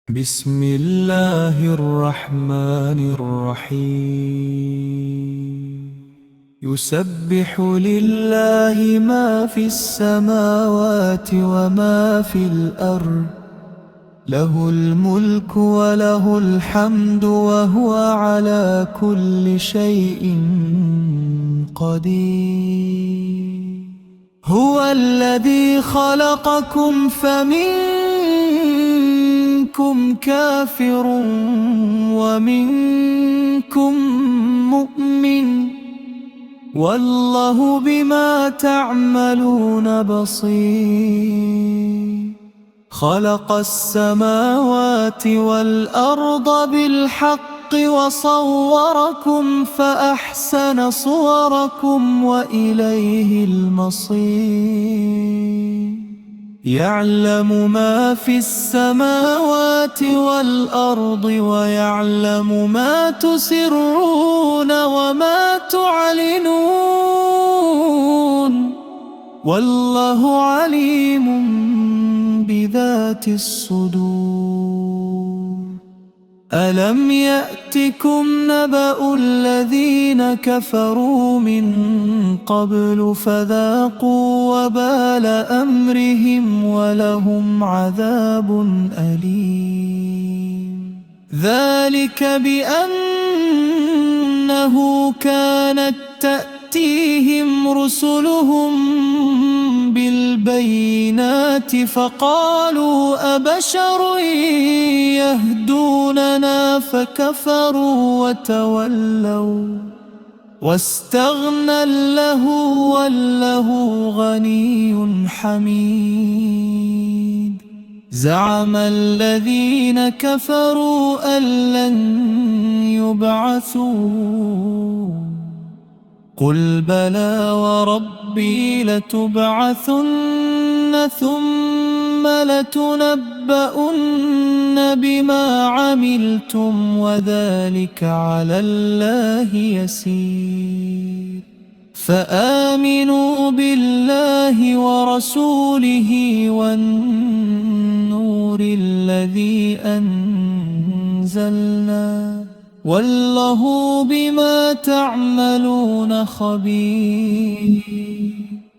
بسم الله الرحمن الرحيم يسبح لله ما في السماوات وما في الأرض له الملك وله الحمد وهو على كل شيء قدير هو الذي خلقكم فمنكم كافر ومنكم مؤمن والله بما تعملون بصير خلق السماوات والأرض بالحق وصوركم فأحسن صوركم وإليه المصير يعلم ما في السماوات والأرض ويعلم ما تسرون وما تعلنون والله عليم بذات الصدور ألم يأتكم نبأ الذين كفروا من قبل فذاقوا وبال أمرهم ولهم عذاب أليم ذلك بأنه كانت تأتيهم رسلهم بالبينات فقالوا أبشر يهدوننا فكفروا وتولوا واستغنى الله والله غني حميد زعم الذين كفروا أن لن يبعثوا قل بلى وربي لتبعثن ثم لتنبؤن بما عملتم وذلك على الله يسير فآمنوا بالله ورسوله والنور الذي أنزلنا والله بما تعملون خبير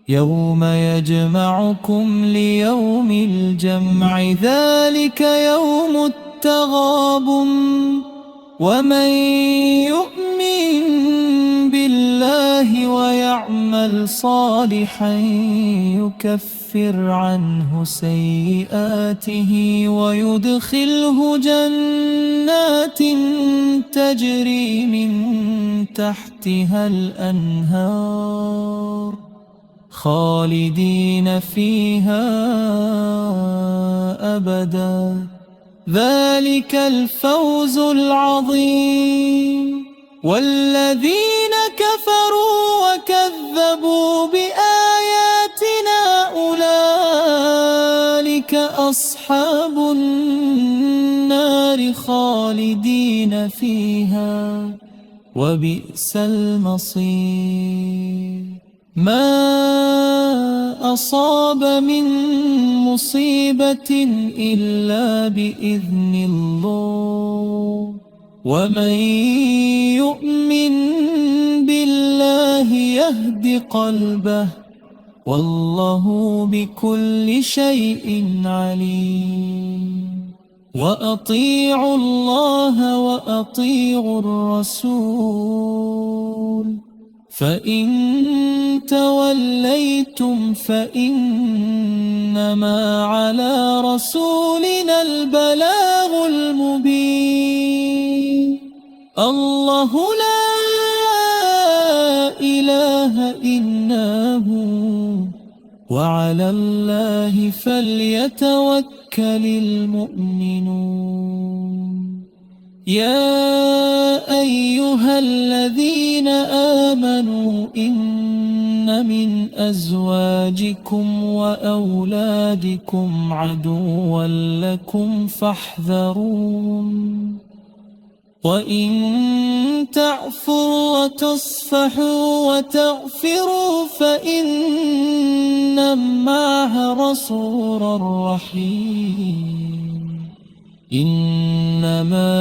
يوم يجمعكم ليوم الجمع ذلك يوم التغابن ومن يؤمن بالله ويعمل صالحا يكفر عنه سيئاته ويدخله جنات تجري من تحتها الأنهار خالدين فيها أبدا ذلك الفوز العظيم والذين كفروا وكذبوا بآياتنا أولئك أصحاب النار خالدين فيها وبئس المصير ما أصاب من مصيبة إلا بإذن الله ومن يؤمن بالله يهد قلبه والله بكل شيء عليم وأطيعوا الله وأطيعوا الرسول فإن توليتم فإنما على رسولنا البلاغ المبين الله لا إله إلا هو وعلى الله فليتوكل المؤمنون يا أيها الذين آمنوا إن من أزواجكم وأولادكم عدوا لكم فاحذروهم وإن تعفوا وتصفحوا وتغفروا فإن الله غفور رحيم إنما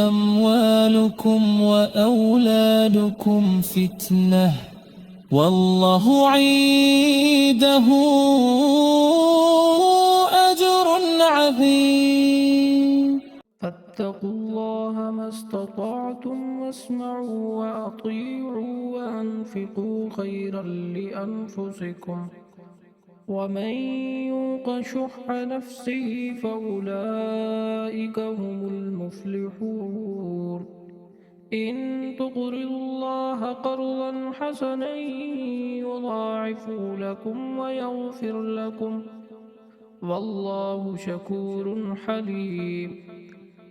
أموالكم وأولادكم فتنة والله عنده أجر عظيم. فاتقوا الله ما استطعتم واسمعوا وأطيعوا وأنفقوا خيرا لأنفسكم ومن يوق شح نفسه فأولئك هم المفلحون. إن تقرضوا الله قرضا حسنا يضاعفه لكم ويغفر لكم والله شكور حليم.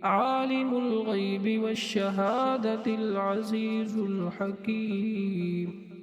عالم الغيب والشهادة العزيز الحكيم.